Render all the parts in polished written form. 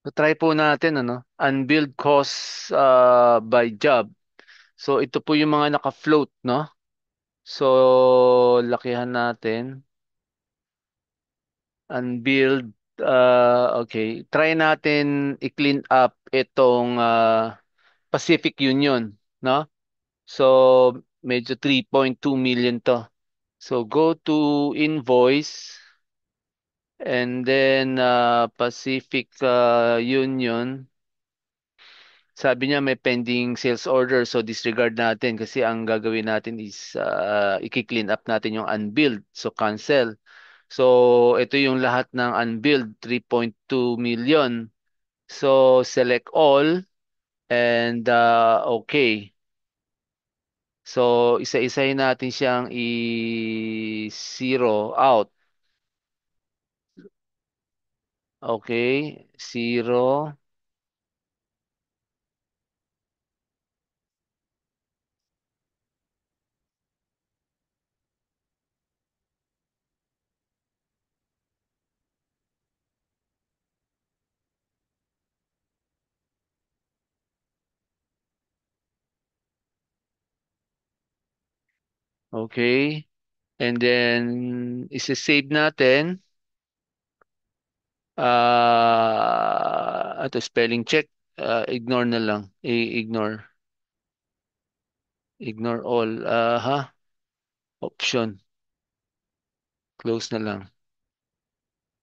So try po natin ano, unbilled costs by job. So ito po yung mga naka-float, no? So lakihan natin unbilled okay. Try natin i-clean up itong Pacific Union, no? So medyo 3.2 million to. So go to invoice and then Pacific Union. Sabi niya may pending sales order so disregard natin kasi ang gagawin natin is i-clean up natin yung unbilled so cancel. So ito yung lahat ng unbilled 3.2 million. So select all and okay. So isa-isahin natin siyang i-zero out. Okay, zero. Okay. And then isa-save natin. Ito spelling check. Ignore na lang. Ignore. Ignore all. Option. Close na lang.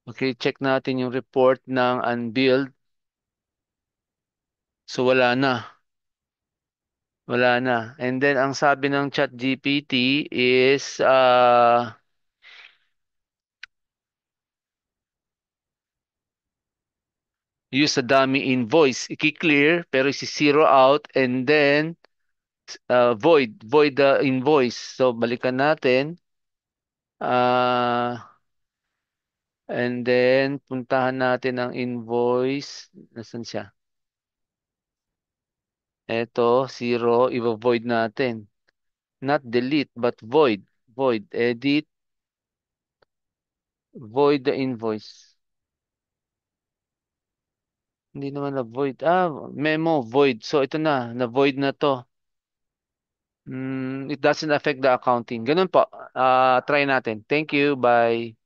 Okay, check natin yung report ng unbilled. So wala na. Wala na. And then ang sabi ng ChatGPT is use a dummy invoice. I-clear pero isi-zero out and then void the invoice. So balikan natin. Ah and then puntahan natin ang invoice. Nasaan siya? Eto, zero, i-void natin. Not delete, but void. Void, edit, void the invoice. Hindi naman na void. Memo, void. So ito na void na to. It doesn't affect the accounting. Ganun po. Try natin. Thank you. Bye.